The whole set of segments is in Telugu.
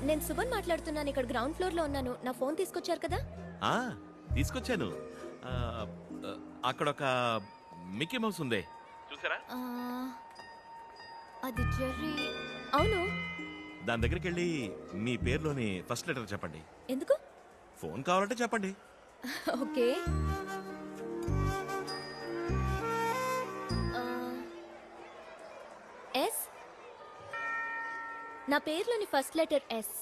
నేను సుబన్ మాట్లాడుతున్నాను. ఇక్కడ గ్రౌండ్ ఫ్లోర్ లో ఉన్నాను. నా ఫోన్ తీసుకొచ్చారు కదా? తీసుకొచ్చాను. అక్కడ ఒక మిక్కీ మౌస్ ఉంది, చూసారా? అది జెర్రీ. అవును. దాని దగ్గరికి వెళ్ళి మీ పేరులోని ఫస్ట్ లెటర్ చెప్పండి. ఎందుకు? ఫోన్ కావాలంటే చెప్పండి. ఓకే. ఎస్. నా పేరులోని ఫస్ట్ లెటర్ ఎస్.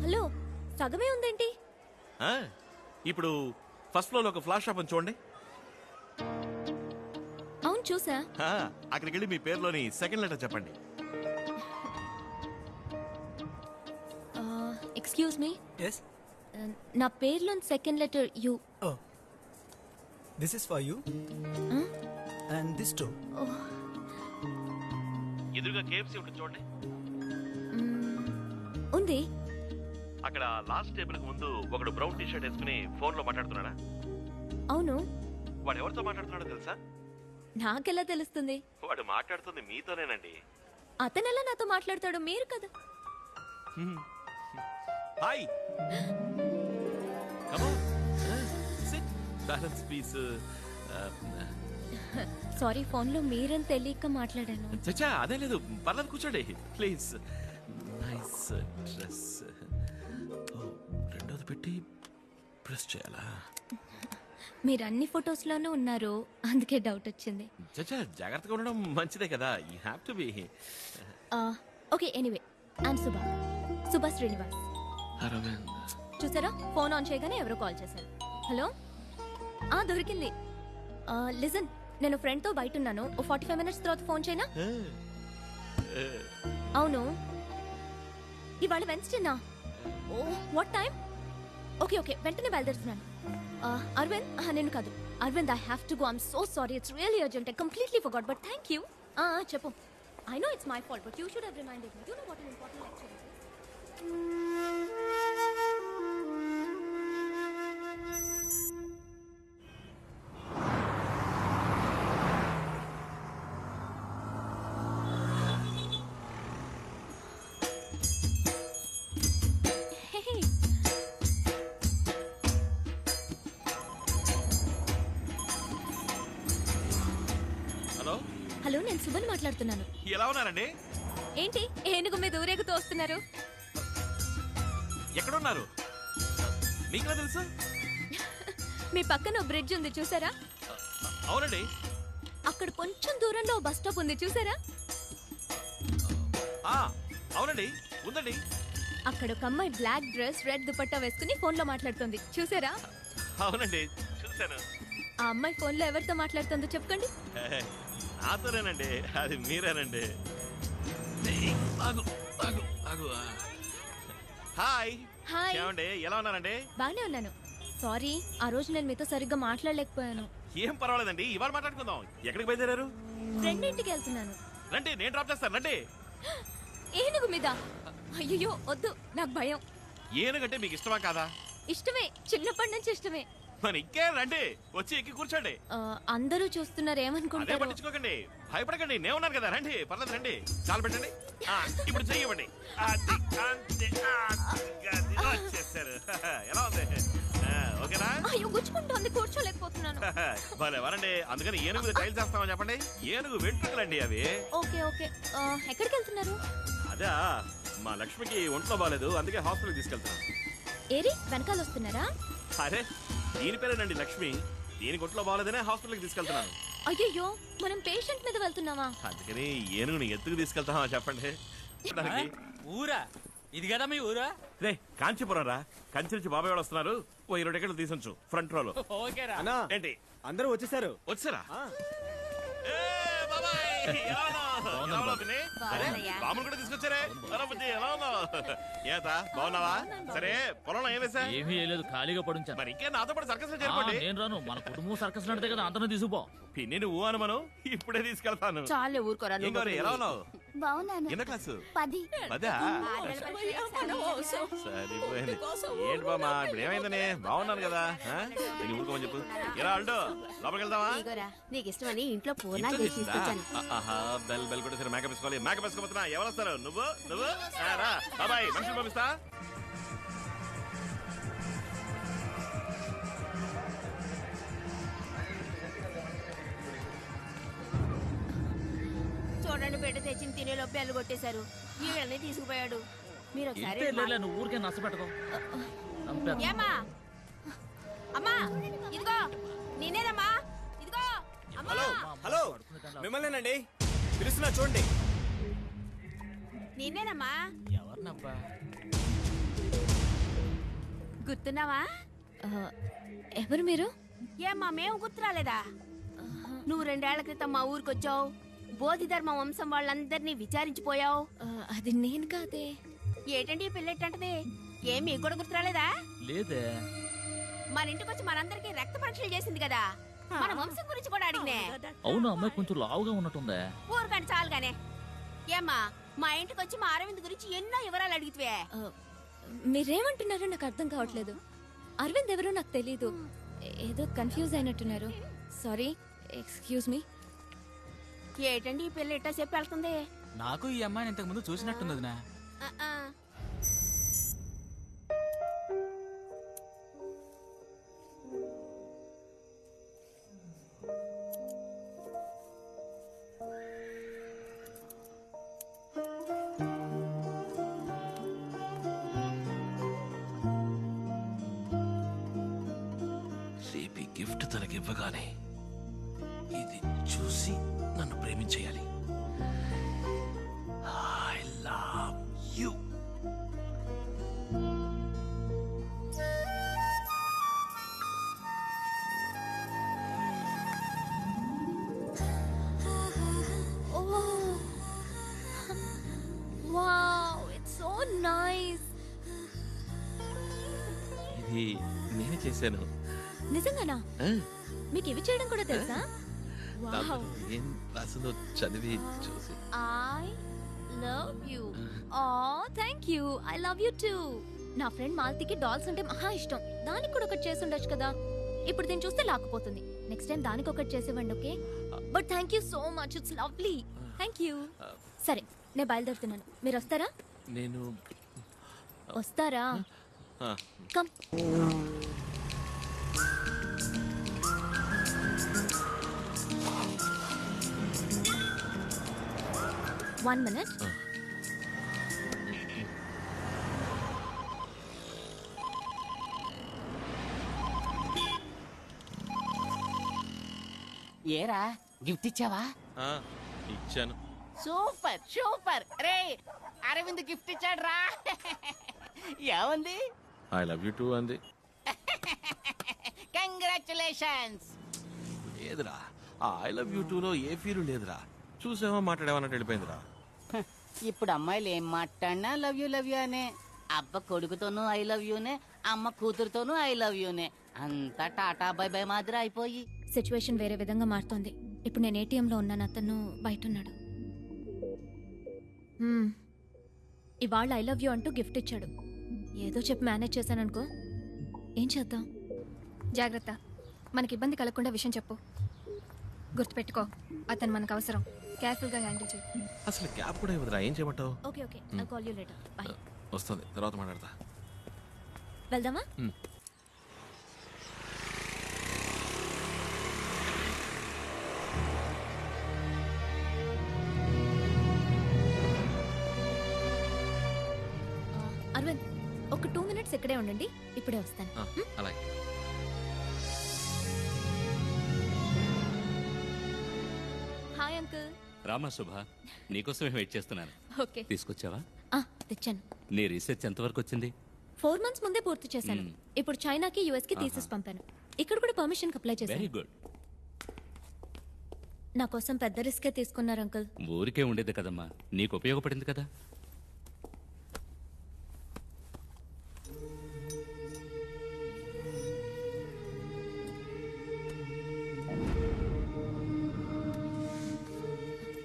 హలో, సగమే ఉందేంటి? ఇప్పుడు ఫస్ట్ ఫ్లోర్ లో ఒక ఫ్లాష్ షాప్ చూడండి. అవును, చూసా. అక్కడికి వెళ్ళి మీ పేరులోని సెకండ్ లెటర్ చెప్పండి. Excuse me. yes నా పేరులోని second letter U. oh this is for you and this too. ఎదురుగా కేఎఫ్సీ ఉంటుంది చూడండి. ఉంది. అక్కడ లాస్ట్ టేబుల్ కి ముందు ఒకడు బ్రౌన్ టీ షర్ట్ వేసుకుని ఫోన్ లో మాట్లాడుతున్నాడా? అవును. వాడు ఎవరితో మాట్లాడుతున్నాడో తెలుసా? నాకెలా తెలుస్తుంది? వాడు మాట్లాడుతుంది మీతోనేనండి. అతనెలా నాతో మాట్లాడతాడు? మీరు కదా. Hi, come on, sit, balance peace. Sorry, phone లో మీరని తెలియక మాట్లాడాను. చచ్చా, అదే లేదు, పర్లేదు, కూర్చోండి ప్లీజ్. Nice dress. రెండోది పెట్టి ప్రెస్ చేయాలా? మీరు అన్ని ఫొటోస్ లోనూ ఉన్నారు, అందుకే డౌట్ వచ్చింది. చచ్చా, జాగ్రత్తగా ఉండడం మంచిదే కదా. You have to be. Okay, anyway, I'm Subha Srinivas. చూసారా, ఫోన్ ఆన్ చేయగానే ఎవరో కాల్ చేశారు. హలో, దొరికింది. లిజన్, నేను ఫ్రెండ్ తో బయట ఉన్నాను. 45 minutes తర్వాత ఫోన్ చేయనా? అవును, ఇవాళ వెన్స్డేనా? Oh, what time? Okay okay, వెంటనే బయలుదేరుతున్నాను. అరవింద్, నేను కాదు, Aravind, I have to go. I'm so sorry, it's really urgent. I completely forgot, but thank you. చెప్పు. I know it's my fault, but you should have reminded me. You know what an important lecture it is. Hey. Hello hello, నేను సుబన్ మాట్లాడుతున్నాను. ఎలా ఉన్నారండి? ఏంటి ఏనుగు మీద ఊరేగుతూ వస్తున్నారు? ఎక్కడున్నారు? మీకెలా తెలుసు? మీ పక్కన బ్రిడ్జ్ ఉంది, చూసారా? అవునండి. అక్కడ కొంచెం దూరంలో బస్ స్టాప్ ఉంది, చూసారా? అవునండి, ఉందండి. అక్కడ ఒక అమ్మాయి బ్లాక్ డ్రెస్, రెడ్ దుపట్టా వేసుకుని ఫోన్ లో మాట్లాడుతుంది, చూసారా? అవునండి, చూసాను. ఆ అమ్మాయి ఫోన్ లో ఎవరితో మాట్లాడుతుందో చెప్పండి. నాతోనేనండి, అది మీరేనండి. హాయ్. హాయ్. ఏమండి, ఎలా ఉన్నారండి? బానే ఉన్నాను. సారీ, ఆ రోజు నేను మీతో సరిగ్గా మాట్లాడలేకపోయాను. ఏం పర్వాలేదండి, ఇవాళ మాట్లాడుకుందాం. ఎక్కడికి బయలుదేరారు? ఫ్రెండ్ ఇంటికి వెళ్తున్నాను. రండి, నేను డ్రాప్ చేస్తాను, రండి. ఏనుగు మీద? అయ్యో వద్దు, నాకు భయం. ఏనుగంటే మీకు ఇష్టమా కాదా? ఇష్టమే, చిన్నప్పటి నుంచి ఇష్టమే. మరి ఇంకే రండి, వచ్చి ఎక్కి కూర్చోండి. అందరూ చూస్తున్నారు, అదే ఏమనుకుంటారు? పట్టించుకోకండి, భయపడకండి, నేను ఉన్నాను కదా. రండి, పర్లేదు, రండి. చాలు పెట్టండి. ఇప్పుడు చెయ్యవండి. వచ్చేసారు. ఎలా ఉంది? ఓకేనా? అయ్యో, గుచ్చుకుంటోంది, కూర్చోలేకపోతున్నాను. భలే వరండి. అందుకని ఏనుగు మీద ట్రైల్ చేస్తామని చెప్పండి. ఏనుగు వెంట్రుకలండి అవి. ఓకే ఓకే, ఎక్కడికి వెళ్తున్నారు? అదా, మా లక్ష్మికి ఒంట్లో బాగాలేదు, అందుకే హాస్పిటల్కి తీసుకెళ్తున్నాను. ఏరి, వెనకాల వస్తున్నారా? అరే, దీని పేరేనండి లక్ష్మి. దీనికి ఒంట్లో బాగాలేదనే హాస్పిటల్కి తీసుకెళ్తున్నాను. అయ్యో, మనం పేషెంట్ మీద వెళ్తున్నావా? అందుకని ఏనుగుని ఎత్తుకు తీసుకెళ్తామా చెప్పండి. ఊరా ఇది కదా మీ ఊరా? రే, కాంచీపురం రా. కంచి నుంచి బాబాయ్ వాళ్ళు వస్తున్నారు. ఓ 20 టికెట్లు తీసుంచు ఫ్రంట్ రోలో. ఓకేరా. ఏంటి అందరూ వచ్చేసారు. వచ్చారా? బాబాయ్, ఎలా ఉన్నావ్? ఎలా ఉన్నావు పిన్ని? అరే, బాబుని కూడా తీసుకొచ్చారే ఎలా బుజ్జి, ఎలా ఉన్నావు? ఏత బాగున్నావా? సరే పొలంలో ఏం వేసా? ఏమీ లేదు, ఖాళీగా పడుంచాను. మరి ఇంకే నాతో పాటు సర్కస్ చేరుకోండి. నేను రాను, మన కుటుంబం సర్కస్ నడితే కదా, అందరం తీసుకుపో. పిన్ని నువ్వు అనుమను ఇప్పుడే తీసుకెళ్తాను. చాలే ఊరుకోరా ఏం గౌరీ, ఎలా ఉన్నావు? బాగున్నాను ఎన్న క్లాసు? 10 పదా? సరిపోయింది. ఏంటి బామ్మా ఇప్పుడు ఏమైందని? బాగున్నాను కదా. నేను ఊరుకోమని చెప్పు. ఎలా అల్టో లోపలికి వెళ్దామా? ఇగోరా నీకు ఇష్టమని ఇంట్లో పూర్ణాలు ఇంట్లో చేసి తీసిందా? తీసుకొచ్చాను. ఆహా, బెల్ బెల్ కూడా సరే మేకప్ వేసుకోవాలి. మేకప్ వేసుకోబోతున్నా. ఎవరు వస్తారు? నువ్వు నువ్వు రా బాబాయ్, మనుషులు పంపిస్తా. చూడండి బిడ్డ తెచ్చిన తినేలో బెల్లు కొట్టేశారు. వీళ్ళని తీసుకుపోయాడు. మీరు ఒకసారి ఇంతే, నువ్వు ఊరికే నష్టపెట్టుకో. ఏమ్మా అమ్మా ఇదిగో నేనేనమ్మా, ఇదిగో అమ్మా. హలో హలో, మిమ్మల్నేనండి పిలుస్తున్నా, చూడండి. నేనేనమ్మా, ఎవరినబ్బా? గుర్తున్నావా? ఎవరు మీరు? ఏమ్మా మేము గుర్తురాలేదా? నువ్వు 2 ఏళ్ల క్రితం మా ఊరికొచ్చావు. బోధిధర్మ వంశం వాళ్ళందరినీ విచారించిపోయావు. అది నేను కాదే. ఏటండి పిల్లెట్టంటది? ఏం మీకు కూడా గుర్తురాలేదా? లేదే. మన ఇంటికి వచ్చి మనందరికి రక్త పరీక్షలు చేసింది కదా, మన వంశం గురించి కూడా అడిగినే. అవును, అమ్మాయి కొంచెం లావుగా ఉన్నట్టుందే. ఊరుకండి చాలుగానే. ఏమ్మా మా ఇంటికి వచ్చి మా అరవింద్ గురించి ఎన్నో వివరాలు అడిగితే మీరేమంటున్నారో నాకు అర్థం కావట్లేదు. అరవింద్ ఎవరో నాకు తెలీదు. ఏదో కన్ఫ్యూజ్ అయినట్టున్నారు. Sorry, excuse me. ఏటండి ఈ పిల్ల ఇట్టా చెప్పి వెళ్తుంది? నాకు ఈ అమ్మాయిని ఇంతకు ముందు చూసినట్టుంది వదినా. ఆ, ఆ. రేపు ఈ గిఫ్ట్ తనకి ఇవ్వగానే ఇది చూసి నన్ను ప్రేమించేయాలి. I love you. Wow, it's so nice. ఇది నేను చేశాను. నిజంగానా? మీకు ఇవి చేయడం కూడా తెలుసా? వావ్. ఏం రాసిందో చదివి చూసి I love you. Oh, thank you. I love you too. నా ఫ్రెండ్ మాలతికి డాల్స్ అంటే మహా ఇష్టం. దానికి కూడా ఒకటి చేసి ఉండొచ్చు కదా. ఇప్పుడు దీన్ని చూస్తే లాక్కుపోతుంది. నెక్స్ట్ టైం దానికి ఒకటి చేసేవ్వండి, okay? But thank you so much, it's lovely. Thank you. సరే, నేను బయలుదేరుతున్నాను. మీరు వస్తారా? నేను వస్తారా? కమ్. One minute. ఏరా గిఫ్ట్ ఇచ్చావా? ఇచ్చాను. సూపర్ సూపర్ రే, అరవింద్ గిఫ్ట్ ఇచ్చాడు రా. ఏముంది? ఐ లవ్ యు టూ అంది. కంగ్రాచులేషన్స్. లేదురా, ఆ ఐ లవ్ యూ టూ లో ఏ ఫీలు లేదురా. చూసావా, మాట్లాడేవన్నట్టు వెళ్ళిపోయిందిరా. ఇప్పుడు అమ్మాయిలు ఏం మాట్లాడినా లవ్ యూ అనే. అబ్బ కొడుకుతోనూ ఐ లవ్ యూనే, అమ్మ కూతురుతోనూ ఐ లవ్ యూనే. అంతా టాటా బై బై మాదిరి అయిపోయి సిచ్యువేషన్ వేరే విధంగా మారుతోంది. ఇప్పుడు నేను ఏటీఎంలో ఉన్నాను, అతను బయట ఉన్నాడు. ఇవాళ ఐ లవ్ యూ అంటూ గిఫ్ట్ ఇచ్చాడు. ఏదో చెప్పి మేనేజ్ చేశాననుకో. ఏం చేద్దాం? జాగ్రత్త, మనకి ఇబ్బంది కలగకుండా విషయం చెప్పు. గుర్తుపెట్టుకో, అతను మనకు అవసరం. కేర్ఫుల్గా హ్యాండిల్ చేయి. అసలు క్యాబ్ కూడా ఇవ్వదురా, ఏం చేయమంటావు? Okay okay, I call you later. By. వస్తుంది, తర్వాత మాట్లాడతా. వెళ్దామా? అరవింద్, ఒక 2 minutes ఇక్కడే ఉండండి, ఇప్పుడే వస్తాను. అలాగే. Hi uncle. రామా శుభ, నీకోసమే వెయిట్ చేస్తున్నాను. ఓకే, తీసుకొచ్చావా? తెచ్చాను. నీ రీసెర్చ్ ఎంతవరకు వచ్చింది? 4 months ముందే పూర్తి చేశాను. ఇప్పుడు చైనాకి, యుఎస్ కి తీసేసి పంపాను. ఇక్కడ కూడా పర్మిషన్ అప్లై చేశాను. Very good. నా కోసం పెద్ద రిస్కే తీసుకున్నారు అంకుల్. ఊరికే ఉండేది కదమ్మా, నీకు ఉపయోగపడింది కదా.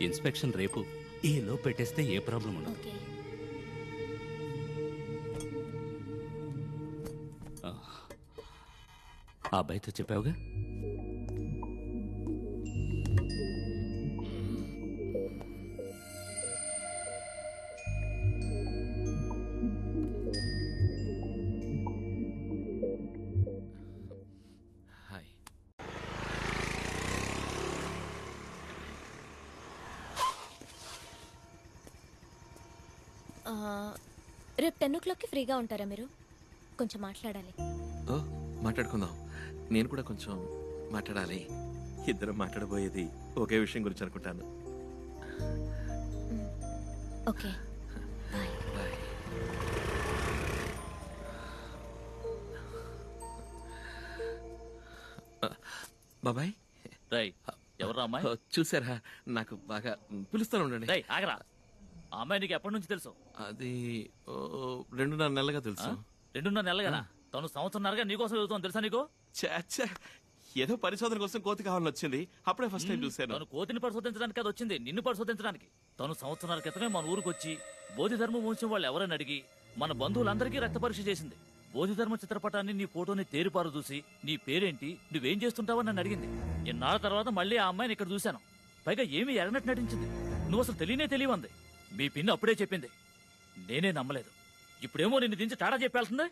ఇన్స్పెక్షన్ రేపు, ఈ లో పెట్టేస్తే ఏ ప్రాబ్లం ఉండదు. ఓకే. ఆ అబ్బాయితో చెప్పావుగా? హాయ్. రేపు 10 o'clockకి ఫ్రీగా ఉంటారా మీరు? కొంచెం మాట్లాడాలి. ఓ మాట్లాడుకుందాం. నేను కూడా కొంచెం మాట్లాడాలి. ఇద్దరం మాట్లాడబోయేది ఒకే విషయం గురించి అనుకుంటాను. Okay bye. బాయ్. బాబాయ్. రై ఎవరు అమ్మాయి? చూసారా, నాకు బాగా పిలుస్తాను ఉండండి. రై ఆగరా. ఆ అమ్మాయి నీకు ఎప్పటి నుంచి తెలుసు? అది 2.5 నెలలుగా తెలుసు. 2.5 నెలలుగా? తను సంవత్సరంన్నరగా నీకోసం చదువుతాను తెలుసా నీకు? చాచా, ఏదో పరిశోధన కోసం కోతి కావాలని వచ్చింది. అప్పుడే ఫస్ట్ టైం చూశాను. తను కోతిని పరిశోధించడానికి అది వచ్చింది, నిన్ను పరిశోధించడానికి. తను సంవత్సరాల క్రితమే మన ఊరికి వచ్చి బోధిధర్మ వంశం వాళ్ళు ఎవరని అడిగి మన బంధువులందరికీ రక్త పరీక్ష చేసింది. బోధిధర్మ చిత్రపటాన్ని, నీ ఫోటోని తేరిపారు చూసి నీ పేరేంటి, నువ్వేం చేస్తుంటావని నన్ను అడిగింది. ఎన్నాళ్ళ తర్వాత మళ్ళీ ఆ అమ్మాయిని ఇక్కడ చూశాను. పైగా ఏమీ ఎరగనట్టు నటించింది. నువ్వు అసలు తెలియవంది. మీ పిన్ని అప్పుడే చెప్పింది, నేనే నమ్మలేదు. ఇప్పుడేమో నిన్ను దించి టాడా చెప్పాల్సిందే.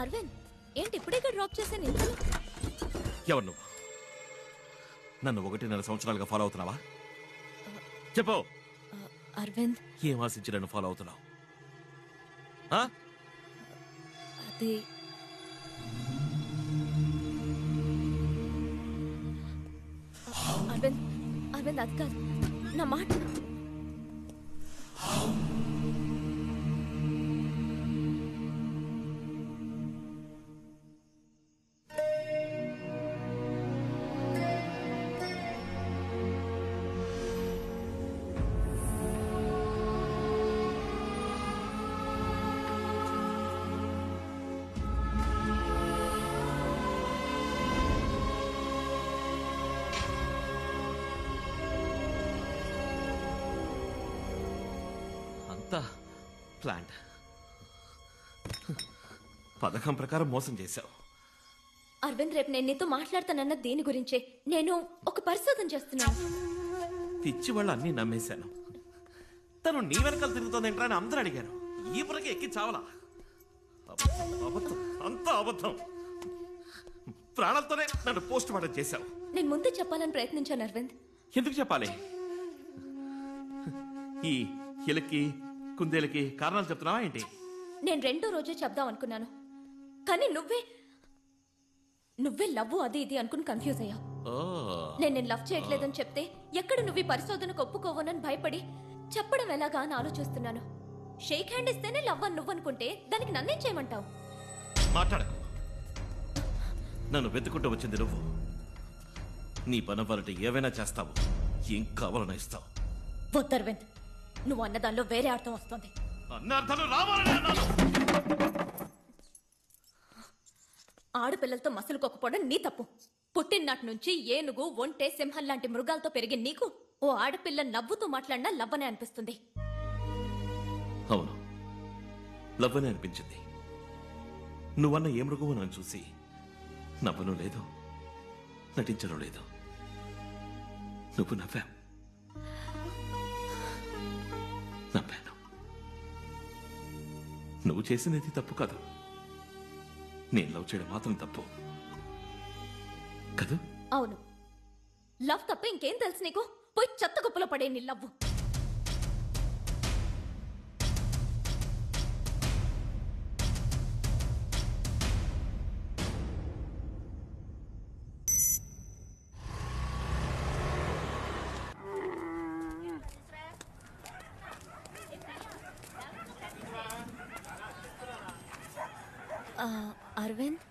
అరవింద్, ఏంటి ఇప్పుడే డ్రాప్ చేశాను? ఎవరు నువ్వు? నన్ను 1.5 సంవత్సరాలుగా ఫాలో అవుతున్నావా? చెప్పు. అరవింద్, ఏం ఆశించి నన్ను ఫాలో అవుతున్నావు? అది అరవింద్, అరవింద్ అది కాదు, నా మాట. ప్లాంట్ పథకం ప్రకారం మోసం చేశావు. అరవింద్, రేపు నేను నీతో మాట్లాడతానన్న దేని గురించే. నేను ఒక పరిశోధన చేస్తున్నాను. పిచ్చి వాళ్ళు అన్నీ నమ్మేశాను. తను నీ వెనకాల తిరుగుతోంది ఏంట్రా అని అందరూ అడిగారు. ఈ పురకి ఎక్కి చావలా. అబద్ధం, అంతా అబద్ధం. ప్రాణాలతోనే నన్ను పోస్ట్ మార్టం చేశావు. నేను ముందే చెప్పాలని ప్రయత్నించాను అరవింద్. ఎందుకు చెప్పాలి? ఈ ఎలకి కుందేలకి కారణాలు చెప్తున్నావా ఏంటి? నేను 2వ రోజే చెప్దాం అనుకున్నాను, కానీ నువ్వే లవ్ అది ఇది అనుకుని కన్ఫ్యూజ్ అయ్యావు. నేను లవ్ చేయట్లేదని చెప్తే ఎక్కడ నువ్వు ఈ పరిశోధనకు ఒప్పుకోవనని భయపడి చెప్పడం ఎలాగా అని ఆలోచిస్తున్నాను. షేక్ హ్యాండ్ ఇస్తేనే లవ్ అని నువ్వు అనుకుంటే దానికి నన్నేం చేయమంటావు? మాట్లాడకు. నన్ను వెతుకుంటూ వచ్చింది నువ్వు. నీ పనవ్వాలంటే ఏవైనా చేస్తావు, ఏం కావాలన్నా ఇస్తావు. వద్దరవింద్, నువ్వు అన్నదానిలో వేరే అర్థం వస్తుంది. అన్న అర్థాలు రావాలని అన్నాను. ఆడపిల్లలతో మసలుకోకపోవడం నీ తప్పు. పుట్టిననాటి నుంచి ఏనుగు, ఒంటె, సింహం లాంటి మృగాలతో పెరిగిన నీకు ఓ ఆడపిల్ల నవ్వుతూ మాట్లాడినా లవ్వనే అనిపిస్తుంది. అవును, లవ్వనే అనిపించింది. నువ్వన్న ఏ మృగమో నన్ను చూసి నవ్వను లేదు, నటించడం లేదు. నువ్వు నవ్వావు, నవ్వాను. నువ్వు చేసినది తప్పు కాదు, నేను లవ్ చేయడం మాత్రం తప్పు కాదు. అవును, లవ్ తప్ప ఇంకేం తెలుసు నీకు? పోయి చెత్త కుప్పలో పడే నీ లవ్వు. అరవింద్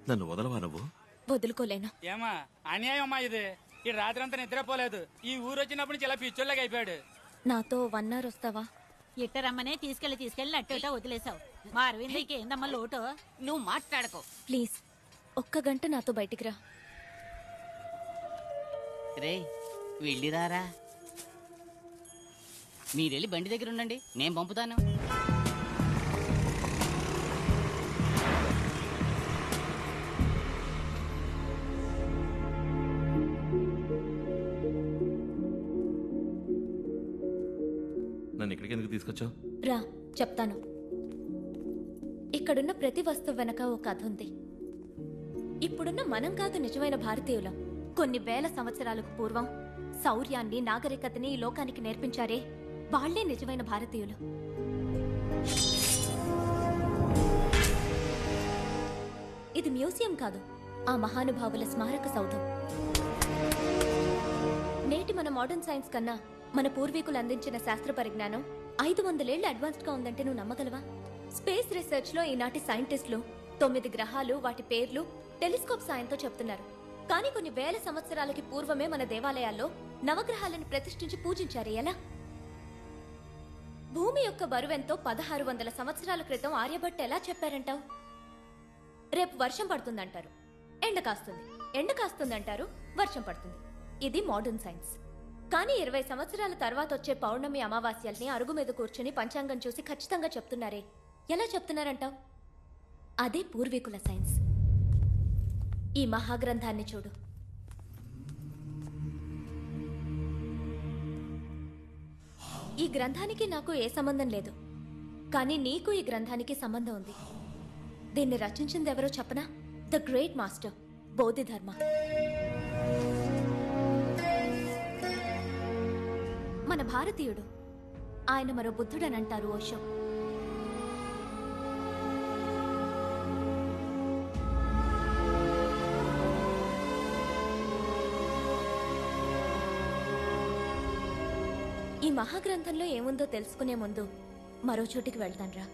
నన్ను వదలవా నువ్వు? వదులుకోలేను. ఏమా అన్యాయం అమ్మా ఇది. ఈ రాత్రి అంతా నిద్రపోలేదు. ఈ ఊరు వచ్చినప్పుడు నుంచి ఇలా పిచ్చోళ్ళగా అయిపోయాడు. నాతో 1 hour వస్తావా? ఇట్టరమ్మనే తీసుకెళ్లి నట్టుట వదిలేసావు. మా అరవింద్కి ఏందమ్మా లోటు? నువ్వు మాట్లాడకో. ప్లీజ్ 1 గంట నాతో బయటికి రా. రే వెళ్ళిరారా. మీరెళ్ళి బండి దగ్గర ఉండండి, నేను పంపుతాను. నన్ను ఇక్కడికి ఎందుకు తీసుకొచ్చావు? రా చెప్తాను. ఇక్కడున్న ప్రతి వస్తువు వెనక ఒక కథ ఉంది. ఇప్పుడున్న మనం కాదు నిజమైన భారతీయులం. కొన్ని వేల సంవత్సరాలకు పూర్వం శౌర్యాన్ని, నాగరికతని ఈ లోకానికి నేర్పించారే, వాళ్లే నిజమైన భారతీయులు. ఇది మ్యూజియం కాదు, ఆ మహానుభావుల స్మారక సౌధం. నేటి మన మోడర్న్ సైన్స్ కన్నా మన పూర్వీకులు అందించిన శాస్త్ర పరిజ్ఞానం 500 ఏళ్లు అడ్వాన్స్డ్ గా ఉందంటే నువ్వు నమ్మగలవా? స్పేస్ రీసెర్చ్ లో ఈనాటి సైంటిస్టులు 9 గ్రహాలు, వాటి పేర్లు టెలిస్కోప్ సాయంతో చెప్తున్నారు. కానీ కొన్ని వేల సంవత్సరాలకి పూర్వమే మన దేవాలయాల్లో నవగ్రహాలను ప్రతిష్ఠించి పూజించారు. ఎలా? భూమి యొక్క బరువెంతో 1600 సంవత్సరాల క్రితం ఆర్యభట్ట ఎలా చెప్పారంటావు? రేపు వర్షం పడుతుందంటారు, ఎండ కాస్తుంది. ఎండ కాస్తుందంటారు, వర్షం పడుతుంది. ఇది మోడర్న్ సైన్స్. కానీ 20 సంవత్సరాల తర్వాత వచ్చే పౌర్ణమి అమావాస్యల్ని అరుగు మీద కూర్చుని పంచాంగం చూసి ఖచ్చితంగా చెప్తున్నారే, ఎలా చెప్తున్నారంటావు? అదే పూర్వీకుల సైన్స్. ఈ మహాగ్రంథాన్ని చూడు. ఈ గ్రంథానికి నాకు ఏ సంబంధం లేదు, కానీ నీకు ఈ గ్రంథానికి సంబంధం ఉంది. దీన్ని రచించింది ఎవరో చెప్పనా? The great master Bodhidharma. మన భారతీయుడు. ఆయన మరో బుద్ధుడని అంటారు ఓషో. ఈ మహాగ్రంథంలో ఏముందో తెలుసుకునే ముందు మరో చోటికి వెళ్తాన్రా.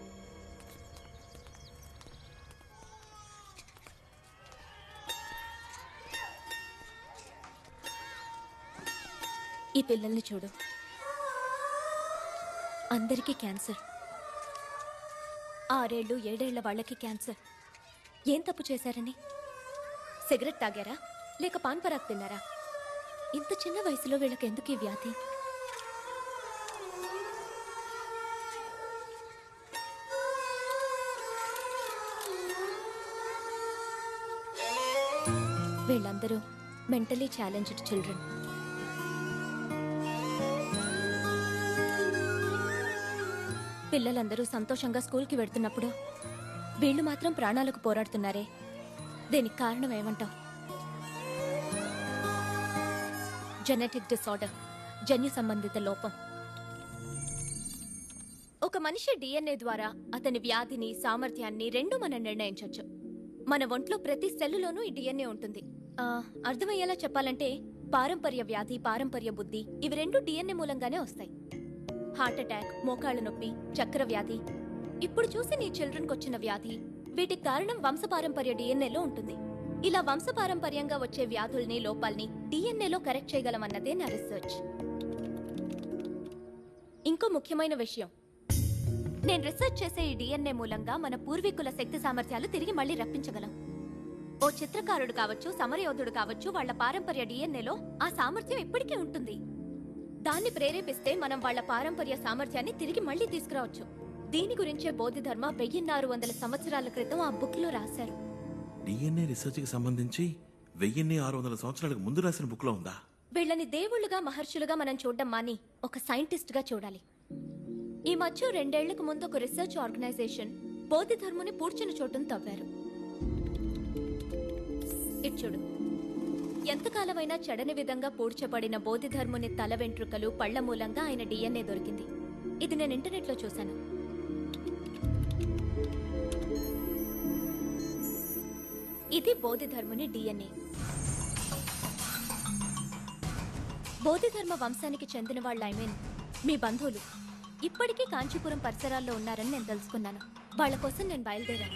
ఈ పిల్లల్ని చూడు, అందరికీ క్యాన్సర్. 6 ఏళ్ళు 7 ఏళ్ల వాళ్ళకి క్యాన్సర్. ఏం తప్పు చేశారని? సిగరెట్ తాగారా, లేక పాన్ పరాగ్ తిన్నారా? ఇంత చిన్న వయసులో వీళ్ళకి ఎందుకు ఈ వ్యాధి? వీళ్ళందరూ మెంటలీ ఛాలెంజ్డ్ చిల్డ్రన్. పిల్లలందరూ సంతోషంగా స్కూల్కి వెళ్తున్నప్పుడు వీళ్ళు మాత్రం ప్రాణాలకు పోరాడుతున్నారే, దీనికి కారణం ఏమంటావు? జెనెటిక్ డిసార్డర్, జన్యు సంబంధిత లోపం. ఒక మనిషి డిఎన్ఏ ద్వారా అతని వ్యాధిని, సామర్థ్యాన్ని రెండూ మనం నిర్ణయించవచ్చు. మన ఒంట్లో ప్రతి సెల్లులోనూ ఈ డిఎన్ఏ ఉంటుంది. అర్థమయ్యేలా చెప్పాలంటే పారంపర్య వ్యాధి, పారంపర్య బుద్ధి ఇవి రెండు డిఎన్ఏ మూలంగానే వస్తాయి. హార్ట్ అటాక్, మోకాళ్ళ నొప్పి, చక్కెర వ్యాధి, ఇప్పుడు చూసి నీ చిల్డ్రన్కి వచ్చిన వ్యాధి, వీటికి కారణం వంశపారంపర్య డిఎన్ఏలో ఉంటుంది. ఇలా వంశపారంపర్యంగా వచ్చే వ్యాధుల్ని, లోపాల్ని డిఎన్ఏలో కరెక్ట్ చేయగలమన్నదే నా రీసెర్చ్. ఇంకో ముఖ్యమైన విషయం, నేను రీసెర్చ్ చేసే ఈ డిఎన్ఏ మూలంగా మన పూర్వీకుల శక్తి సామర్థ్యాలు తిరిగి మళ్ళీ రప్పించగలం. ఓ చిత్రకారుడు కావచ్చు, సమరయోధుడు కావచ్చు, వాళ్ల పారంపర్య డిఎన్ఏలో ఆ సామర్థ్యం ఇప్పటికీ ఉంటుంది. దాన్ని ప్రేరేపిస్తే మనం వాళ్ల పారంపర్య సామర్థ్యాన్ని తిరిగి మళ్ళీ తీసుకురావచ్చు. దీని గురించే బోధిధర్మ 1600 సంవత్సరాల క్రితం ఆ బుక్ లో రాశారు. డిఎన్ఏ రీసెర్చ్ కి సంబంధించి 1600 సంవత్సరాలకు ముందు రాసిన బుక్ లో ఉందా? వీళ్ళని దేవుళ్ళుగా, మహర్షులుగా మనం చూడడం మాని ఒక సైంటిస్ట్ గా చూడాలి. ఈ మధ్య 2 ఏళ్లకు ముందు ఒక రీసెర్చ్ ఆర్గనైజేషన్ బోధిధర్ముని పూడ్చిన చోటును తవ్వారు. ఇటు చూడు, ఎంతకాలమైనా చెడని విధంగా పూడ్చబడిన బోధిధర్ముని తల వెంట్రుకలు, పళ్ల మూలంగా ఆయన డిఎన్ఏ దొరికింది. ఇది నేను ఇంటర్నెట్ లో చూశాను. ఇది బోధిధర్ముని డిఎన్ఏ. బోధిధర్మ వంశానికి చెందిన వాళ్ళు మీ బంధువులు ఇప్పటికీ కాంచీపురం పరిసరాల్లో ఉన్నారని నేను తెలుసుకున్నాను. వాళ్ళ కోసం నేను బయలుదేరాను.